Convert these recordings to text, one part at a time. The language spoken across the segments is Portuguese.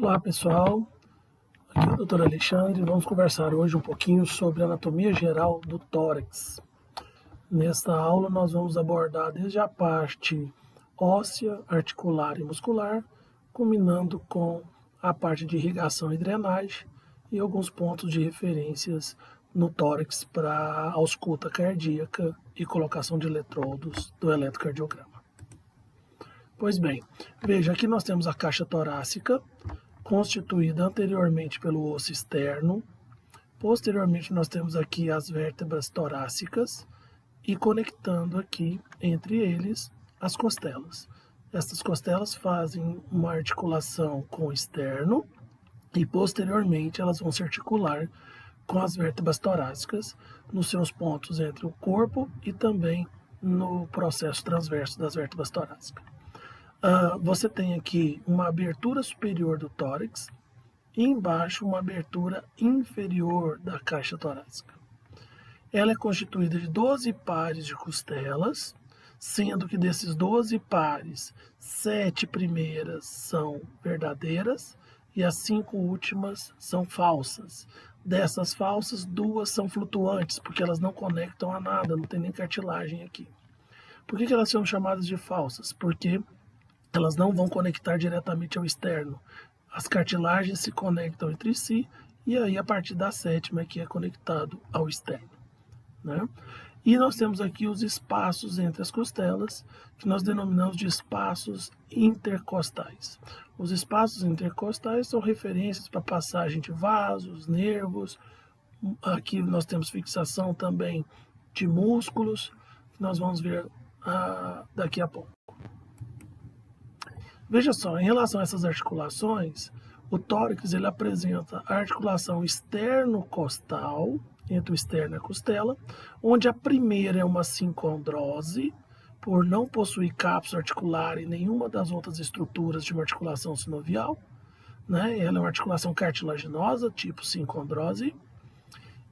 Olá pessoal, aqui é o Dr. Alexandre. Vamos conversar hoje um pouquinho sobre a anatomia geral do tórax. Nesta aula nós vamos abordar desde a parte óssea, articular e muscular, culminando com a parte de irrigação e drenagem e alguns pontos de referências no tórax para a ausculta cardíaca e colocação de eletrodos do eletrocardiograma. Pois bem, veja, aqui nós temos a caixa torácica, constituída anteriormente pelo osso externo. Posteriormente nós temos aqui as vértebras torácicas e conectando aqui entre eles as costelas. Estas costelas fazem uma articulação com o externo e posteriormente elas vão se articular com as vértebras torácicas nos seus pontos entre o corpo e também no processo transverso das vértebras torácicas. Você tem aqui uma abertura superior do tórax e embaixo uma abertura inferior da caixa torácica. Ela é constituída de 12 pares de costelas, sendo que desses 12 pares, 7 primeiras são verdadeiras e as 5 últimas são falsas. Dessas falsas, 2 são flutuantes, porque elas não conectam a nada, não tem nem cartilagem aqui. Por que elas são chamadas de falsas? Porque elas não vão conectar diretamente ao externo. As cartilagens se conectam entre si e aí a partir da 7ª que é conectado ao externo, né? E nós temos aqui os espaços entre as costelas, que nós denominamos de espaços intercostais. Os espaços intercostais são referências para passagem de vasos, nervos. Aqui nós temos fixação também de músculos, que nós vamos ver daqui a pouco. Veja só, em relação a essas articulações, o tórax ele apresenta a articulação externo-costal, entre o externo e a costela, onde a primeira é uma sincondrose, por não possuir cápsula articular e nenhuma das outras estruturas de uma articulação sinovial, né? Ela é uma articulação cartilaginosa, tipo sincondrose.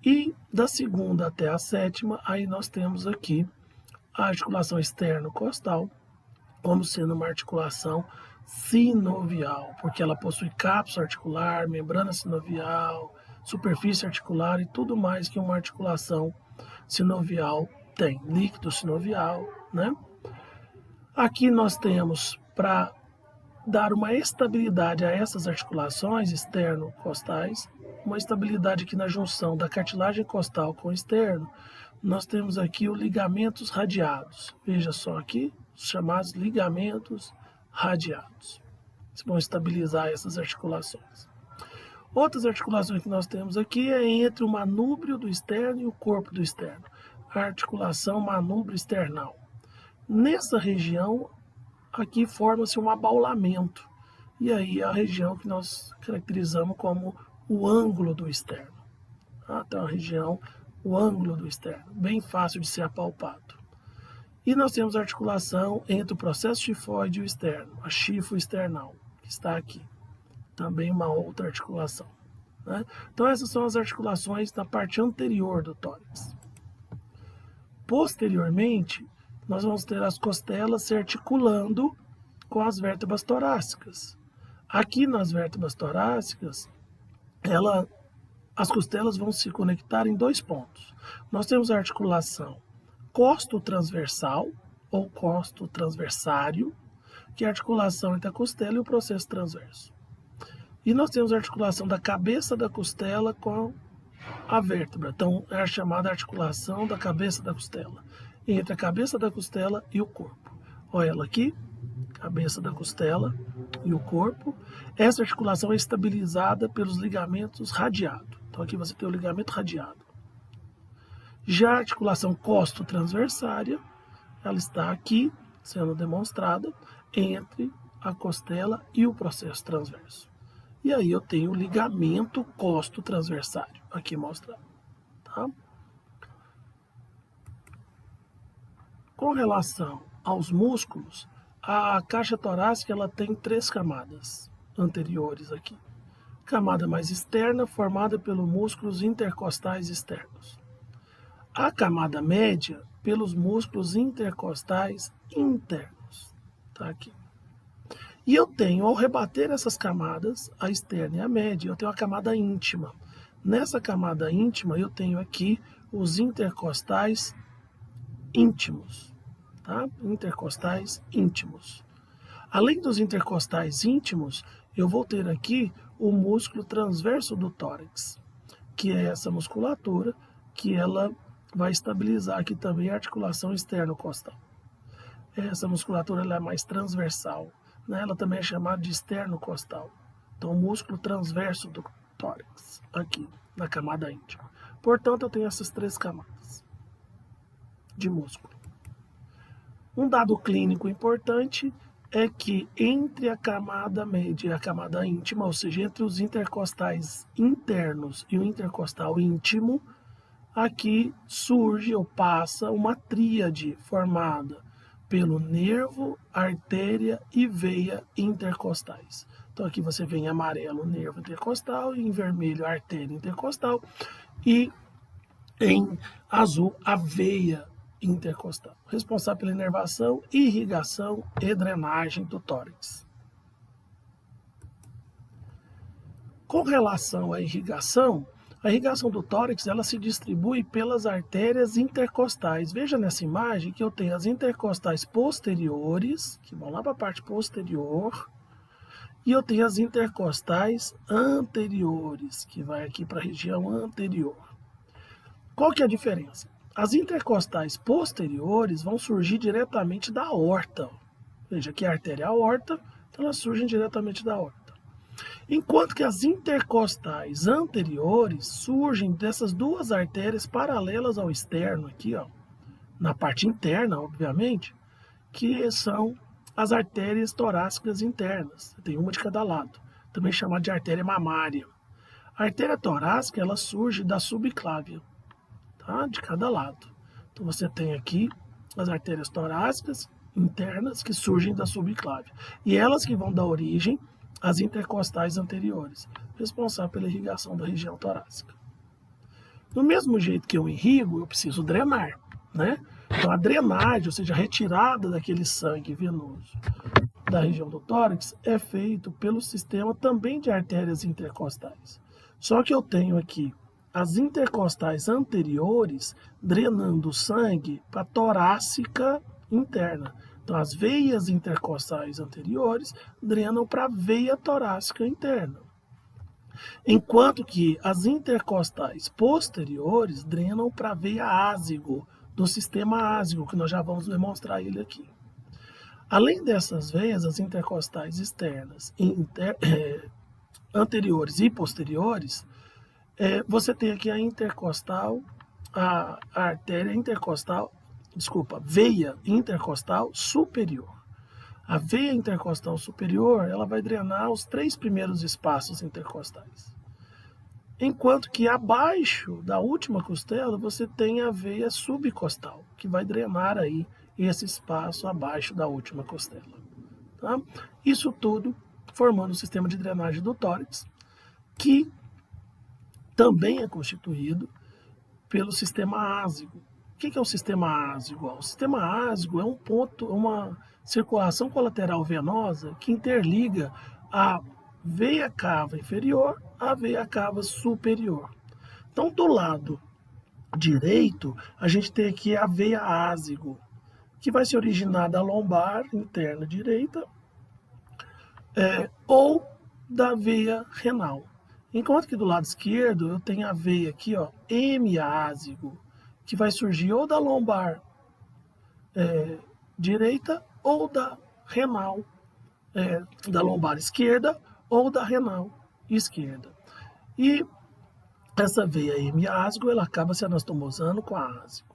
E da segunda até a 7ª, aí nós temos aqui a articulação externo-costal, como sendo uma articulação sinovial, porque ela possui cápsula articular, membrana sinovial, superfície articular e tudo mais que uma articulação sinovial tem, líquido sinovial, né? Aqui nós temos, para dar uma estabilidade a essas articulações externo-costais, uma estabilidade aqui na junção da cartilagem costal com o externo, nós temos aqui os ligamentos radiados. Veja só aqui, os chamados ligamentos radiados. Eles vão estabilizar essas articulações. Outras articulações que nós temos aqui é entre o manúbrio do externo e o corpo do externo. A articulação manúbrio external. Nessa região, aqui forma-se um abaulamento. E aí é a região que nós caracterizamos como o ângulo do externo. Então a região, o ângulo do externo, bem fácil de ser apalpado. E nós temos a articulação entre o processo tifoide e o externo, a chifo external, que está aqui. Também uma outra articulação, né? Então essas são as articulações na parte anterior do tórax. Posteriormente, nós vamos ter as costelas se articulando com as vértebras torácicas. Aqui nas vértebras torácicas, as costelas vão se conectar em 2 pontos. Nós temos a articulação costo-transversal ou costo-transversário, que é a articulação entre a costela e o processo transverso. E nós temos a articulação da cabeça da costela com a vértebra. Então, é a chamada articulação da cabeça da costela, entre a cabeça da costela e o corpo. Olha ela aqui, cabeça da costela e o corpo. Essa articulação é estabilizada pelos ligamentos radiados. Então, aqui você tem o ligamento radiado. Já a articulação costo-transversária, ela está aqui, sendo demonstrada, entre a costela e o processo transverso. E aí eu tenho o ligamento costo-transversário, aqui mostrado. Tá? Com relação aos músculos, a caixa torácica ela tem 3 camadas anteriores aqui. Camada mais externa, formada pelos músculos intercostais externos. A camada média, pelos músculos intercostais internos. Tá aqui. E eu tenho, ao rebater essas camadas, a externa e a média, eu tenho a camada íntima. Nessa camada íntima, eu tenho aqui os intercostais íntimos, tá? Intercostais íntimos. Além dos intercostais íntimos, eu vou ter aqui o músculo transverso do tórax, que é essa musculatura que ela vai estabilizar aqui também a articulação externo-costal. Essa musculatura ela é mais transversal, né? Ela também é chamada de externo-costal. Então, o músculo transverso do tórax, aqui, na camada íntima. Portanto, eu tenho essas 3 camadas de músculo. Um dado clínico importante é que entre a camada média e a camada íntima, ou seja, entre os intercostais internos e o intercostal íntimo, aqui surge ou passa uma tríade formada pelo nervo, artéria e veia intercostais. Então aqui você vê em amarelo o nervo intercostal, em vermelho a artéria intercostal e em azul a veia intercostal, responsável pela inervação, irrigação e drenagem do tórax. Com relação à irrigação, a irrigação do tórax ela se distribui pelas artérias intercostais. Veja nessa imagem que eu tenho as intercostais posteriores, que vão lá para a parte posterior, e eu tenho as intercostais anteriores, que vai aqui para a região anterior. Qual que é a diferença? As intercostais posteriores vão surgir diretamente da aorta. Veja aqui a artéria aorta, então elas surgem diretamente da aorta. Enquanto que as intercostais anteriores surgem dessas 2 artérias paralelas ao externo, aqui, ó, na parte interna, obviamente, que são as artérias torácicas internas. Tem uma de cada lado, também chamada de artéria mamária. A artéria torácica ela surge da subclávia, tá? De cada lado. Então você tem aqui as artérias torácicas internas que surgem da subclávia. E elas que vão dar origem às intercostais anteriores, responsáveis pela irrigação da região torácica. Do mesmo jeito que eu irrigo, eu preciso drenar, né? Então a drenagem, ou seja, a retirada daquele sangue venoso da região do tórax é feito pelo sistema também de artérias intercostais. Só que eu tenho aqui as intercostais anteriores drenando sangue para a torácica interna. Então, as veias intercostais anteriores drenam para a veia torácica interna. Enquanto que as intercostais posteriores drenam para a veia ázigo, do sistema ázigo, que nós já vamos demonstrar ele aqui. Além dessas veias, as intercostais externas, anteriores e posteriores, você tem aqui a intercostal, a artéria intercostal, veia intercostal superior. A veia intercostal superior, ela vai drenar os 3 primeiros espaços intercostais. Enquanto que abaixo da última costela, você tem a veia subcostal, que vai drenar aí esse espaço abaixo da última costela. Tá? Isso tudo formando o sistema de drenagem do tórax, que também é constituído pelo sistema ázigo. O que é o sistema ázigo? O sistema ázigo é um ponto, uma circulação colateral venosa que interliga a veia cava inferior à veia cava superior. Então, do lado direito, a gente tem aqui a veia ázigo, que vai se originar da lombar interna direita ou da veia renal. Enquanto que do lado esquerdo eu tenho a veia aqui, ó, hemiázigo, que vai surgir ou da lombar direita ou da renal, da lombar esquerda ou da renal esquerda. E essa veia hemiázigo, ela acaba se anastomosando com a ázigo.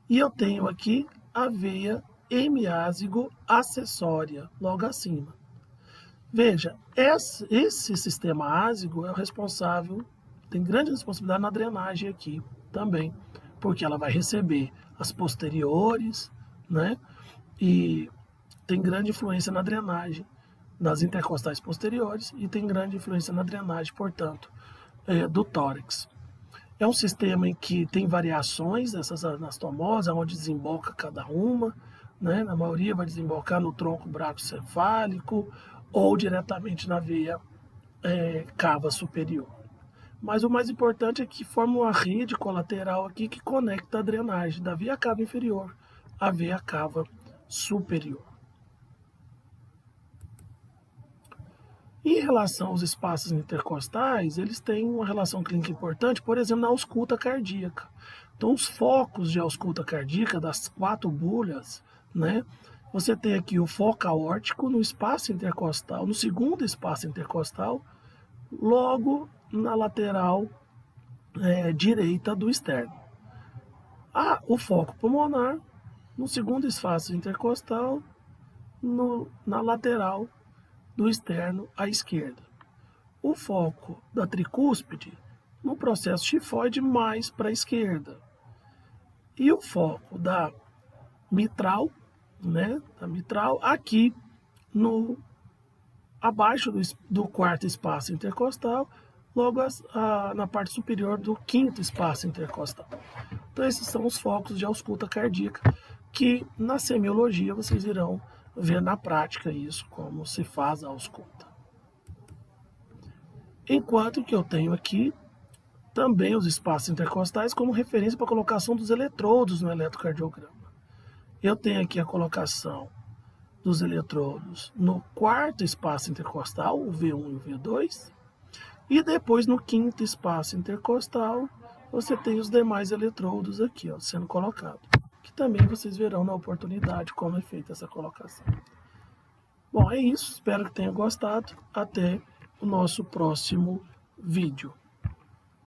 E eu tenho aqui a veia hemiázigo acessória, logo acima. Veja, esse sistema ázigo é o responsável, tem grande responsabilidade na drenagem aqui também, porque ela vai receber as posteriores, né? E tem grande influência na drenagem das intercostais posteriores e tem grande influência na drenagem, portanto, do tórax. É um sistema em que tem variações dessas anastomoses, onde desemboca cada uma, né? Na maioria vai desembocar no tronco bracocefálico ou diretamente na veia cava superior. Mas o mais importante é que forma uma rede colateral aqui que conecta a drenagem da veia cava inferior à veia cava superior. Em relação aos espaços intercostais, eles têm uma relação clínica importante, por exemplo, na ausculta cardíaca. Então, os focos de ausculta cardíaca das 4 bolhas, né? Você tem aqui o foco aórtico no espaço intercostal, no segundo espaço intercostal, logo na lateral direita do externo. O foco pulmonar no segundo espaço intercostal, na lateral do externo à esquerda. O foco da tricúspide no processo tifoide mais para a esquerda. E o foco da mitral, aqui abaixo do quarto espaço intercostal, logo na parte superior do quinto espaço intercostal. Então esses são os focos de ausculta cardíaca, que na semiologia vocês irão ver na prática isso, como se faz a ausculta. Enquanto que eu tenho aqui também os espaços intercostais como referência para a colocação dos eletrodos no eletrocardiograma. Eu tenho aqui a colocação dos eletrodos no quarto espaço intercostal, o V1 e o V2, e depois no quinto espaço intercostal você tem os demais eletrodos aqui, sendo colocados, que também vocês verão na oportunidade como é feita essa colocação. Bom, é isso, espero que tenha gostado, até o nosso próximo vídeo.